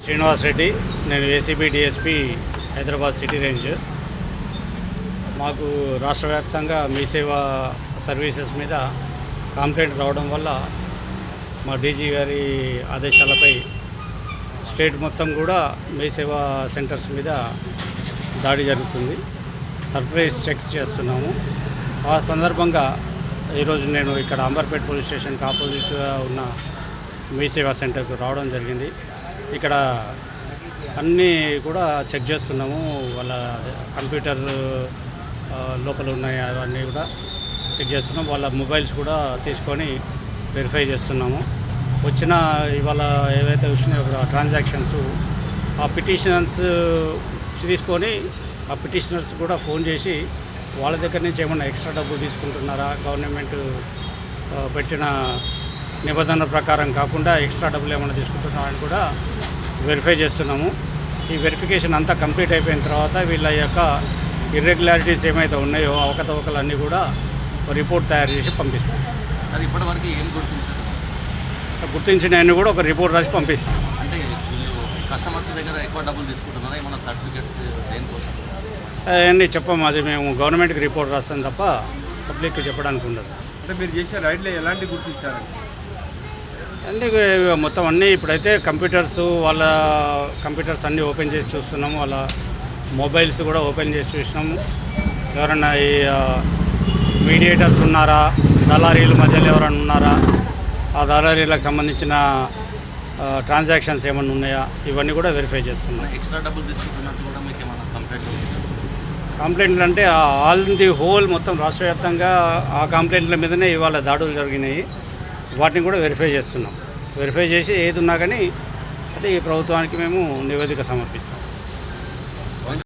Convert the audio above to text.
శ్రీనివాస్ రెడ్డి, నేను ACB DSP Hyderabad city range. మాకు రాష్ట్ర వ్యాప్తంగా మీ సేవా సర్వీసెస్ మీద కంప్లైంట్ రావడం వల్ల మా డీజీ గారి ఆదేశాలపై స్టేట్ మొత్తం కూడా మీ సేవా సెంటర్స్ మీద దాడి జరుగుతుంది. సర్ప్రైజ్ చెక్స్ చేస్తున్నాము. ఆ సందర్భంగా ఈరోజు నేను ఇక్కడ అంబర్పేట్ పోలీస్ స్టేషన్కి ఆపోజిట్గా ఉన్న మీ సేవా సెంటర్కు రావడం జరిగింది. ఇక్కడ అన్నీ కూడా చెక్ చేస్తున్నాము. వాళ్ళ కంప్యూటర్ లోపల ఉన్నాయి అవన్నీ కూడా చెక్ చేస్తున్నాం. వాళ్ళ మొబైల్స్ కూడా తీసుకొని వెరిఫై చేస్తున్నాము. వచ్చిన ఇవాళ ఏవైతే వచ్చినాయో ట్రాన్సాక్షన్స్ ఆ పిటిషనర్స్ తీసుకొని ఆ పిటిషనర్స్ కూడా ఫోన్ చేసి వాళ్ళ దగ్గర నుంచి ఏమన్నా ఎక్స్ట్రా డబ్బు తీసుకుంటున్నారా, గవర్నమెంట్ పెట్టిన నిబంధనల ప్రకారం కాకుండా ఎక్స్ట్రా డబ్బులు ఏమైనా తీసుకుంటున్నారా అని కూడా వెరిఫై చేస్తున్నాము. ఈ వెరిఫికేషన్ అంతా కంప్లీట్ అయిపోయిన తర్వాత వీళ్ళ యొక్క ఇర్రెగ్యులారిటీస్ ఏమైతే ఉన్నాయో అవకతవకలన్నీ కూడా రిపోర్ట్ తయారు చేసి పంపిస్తాం. సార్ ఇప్పటివరకు ఏం గుర్తించినవన్నీ కూడా ఒక రిపోర్ట్ రాసి పంపిస్తాం. అంటే కస్టమర్స్ దగ్గర ఎక్కువ డబ్బులు తీసుకుంటున్నారా, ఏమైనా సర్టిఫికేట్స్ దేనికోసం? అవన్నీ చెప్పాము. అది మేము గవర్నమెంట్కి రిపోర్ట్ రాస్తాం తప్ప పబ్లిక్కి చెప్పడానికి ఉండదు. అంటే మీరు చేసే రైడ్లో ఎలాంటి గుర్తించారండి? అంటే మొత్తం అన్నీ ఇప్పుడైతే వాళ్ళ కంప్యూటర్స్ అన్నీ ఓపెన్ చేసి చూస్తున్నాము. వాళ్ళ మొబైల్స్ కూడా ఓపెన్ చేసి చూసినాము. ఎవరన్నా ఈ మీడియేటర్స్ ఉన్నారా, దళారీల మధ్యలో ఎవరైనా ఉన్నారా, ఆ దళారీలకు సంబంధించిన ట్రాన్సాక్షన్స్ ఏమైనా ఉన్నాయా, ఇవన్నీ కూడా వెరిఫై చేస్తున్నాం. ఎక్స్ట్రా డబ్బులు తీసుకుంటున్నట్టు కూడా మీకు ఏమైనా కంప్లైంట్లు అంటే ఆల్ ది హోల్ మొత్తం రాష్ట్ర వ్యాప్తంగా ఆ కంప్లైంట్ల మీదనే ఇవాళ దాడులు జరిగినాయి. వాటిని కూడా వెరిఫై చేస్తున్నాం. వెరిఫై చేసి ఏది ఉన్నా కానీ అది ప్రభుత్వానికి మేము నివేదిక సమర్పిస్తాం.